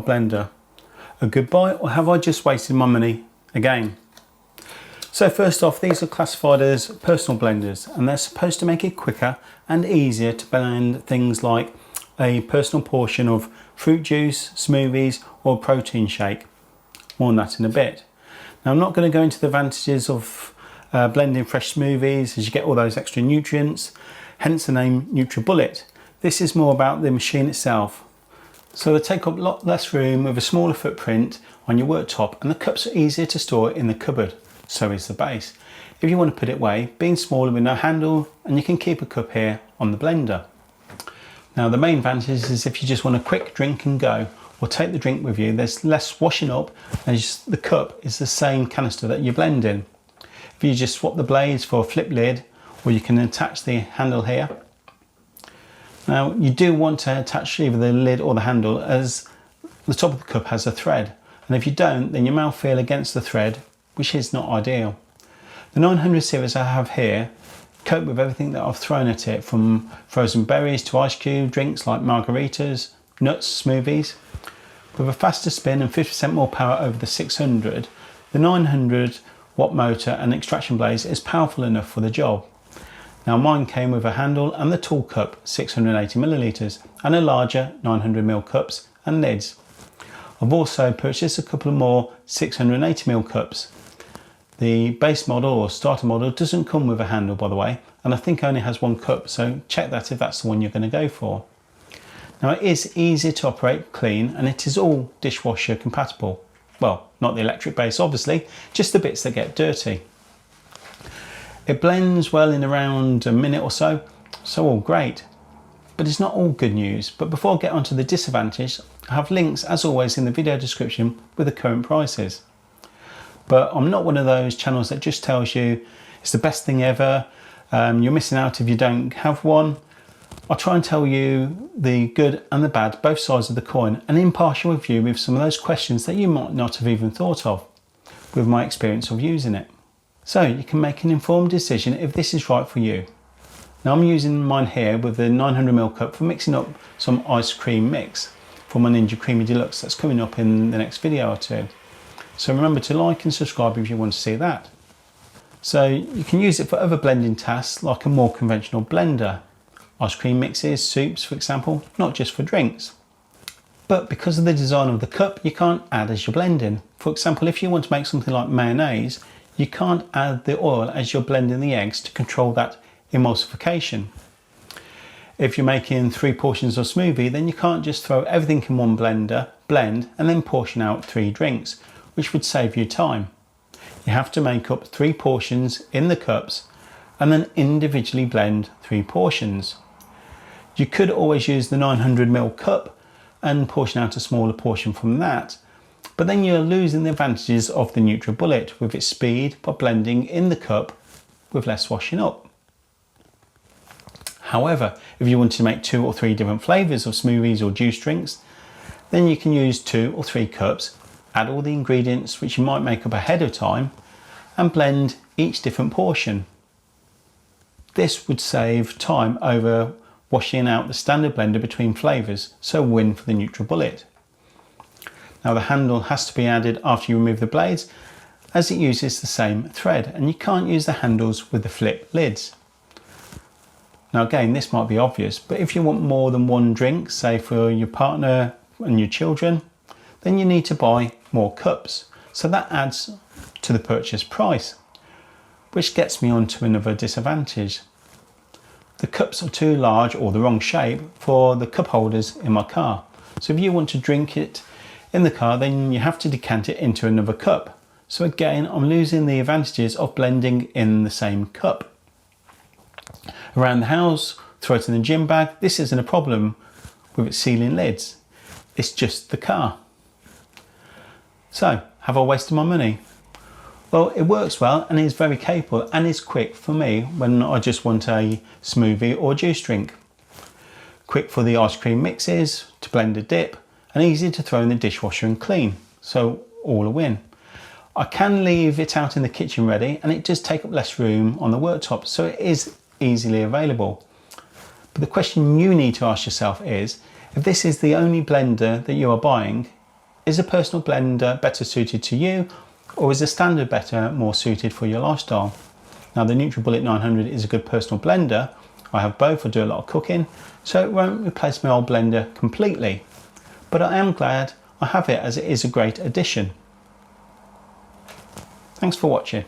blender a good buy, or have I just wasted my money again? So first off, these are classified as personal blenders and they're supposed to make it quicker and easier to blend things like a personal portion of fruit juice, smoothies or protein shake. More on that in a bit. Now I'm not going to go into the advantages of blending fresh smoothies as you get all those extra nutrients, hence the name Nutribullet. This is more about the machine itself. So they take up a lot less room with a smaller footprint on your worktop, and the cups are easier to store in the cupboard, so is the base. If you want to put it away, being smaller with no handle, and you can keep a cup here on the blender. Now the main advantage is if you just want a quick drink and go, or take the drink with you, there's less washing up as the cup is the same canister that you blend in. If you just swap the blades for a flip lid, or you can attach the handle here. Now you do want to attach either the lid or the handle, as the top of the cup has a thread, and if you don't, then your mouth feel against the thread, which is not ideal. The 900 series I have here cope with everything that I've thrown at it, from frozen berries to ice cube drinks like margaritas, nuts, smoothies. With a faster spin and 50% more power over the 600, the 900 watt motor and extraction blades is powerful enough for the job. Now mine came with a handle and the tall cup, 680 millilitres, and a larger 900ml cups and lids. I've also purchased a couple of more 680ml cups. The base model or starter model doesn't come with a handle, by the way, and I think only has one cup, so check that if that's the one you're going to go for. Now it is easy to operate, clean, and it is all dishwasher compatible. Well, not the electric base obviously, just the bits that get dirty. It blends well in around a minute or so, so all great. But it's not all good news. But before I get onto the disadvantage, I have links as always in the video description with the current prices. But I'm not one of those channels that just tells you it's the best thing ever, you're missing out if you don't have one. I try and tell you the good and the bad, both sides of the coin, an impartial review with some of those questions that you might not have even thought of, with my experience of using it. So you can make an informed decision if this is right for you. Now I'm using mine here with the 900ml cup for mixing up some ice cream mix for my Ninja Creamy Deluxe that's coming up in the next video or two. So remember to like and subscribe if you want to see that. So you can use it for other blending tasks like a more conventional blender. Ice cream mixes, soups for example, not just for drinks. But because of the design of the cup, you can't add as you're blending. For example, if you want to make something like mayonnaise, you can't add the oil as you're blending the eggs to control that emulsification. If you're making 3 portions of smoothie, then you can't just throw everything in one blender, blend, and then portion out 3 drinks, which would save you time. You have to make up 3 portions in the cups and then individually blend 3 portions. You could always use the 900ml cup and portion out a smaller portion from that, but then you're losing the advantages of the Nutribullet with its speed by blending in the cup with less washing up. However, if you want to make 2 or 3 different flavours of smoothies or juice drinks, then you can use 2 or 3 cups, add all the ingredients which you might make up ahead of time, and blend each different portion. This would save time over washing out the standard blender between flavours, so win for the Nutribullet. Now the handle has to be added after you remove the blades, as it uses the same thread, and you can't use the handles with the flip lids. Now again, this might be obvious, but if you want more than 1 drink, say for your partner and your children, then you need to buy more cups. So that adds to the purchase price, which gets me on to another disadvantage. The cups are too large or the wrong shape for the cup holders in my car. So if you want to drink it in the car, then you have to decant it into another cup. So again, I'm losing the advantages of blending in the same cup. Around the house, throw it in the gym bag, this isn't a problem with its sealing lids. It's just the car. So, have I wasted my money? Well, it works well and is very capable and is quick for me when I just want a smoothie or juice drink. Quick for the ice cream mixes, to blend a dip, and easy to throw in the dishwasher and clean. So all a win. I can leave it out in the kitchen ready and it does take up less room on the worktop, so it is easily available. But the question you need to ask yourself is, if this is the only blender that you are buying, Is a personal blender better suited to you, or is a standard better more suited for your lifestyle? Now the Nutribullet 900 is a good personal blender. I have both, I do a lot of cooking, so it won't replace my old blender completely. But I am glad I have it, as it is a great addition. Thanks for watching.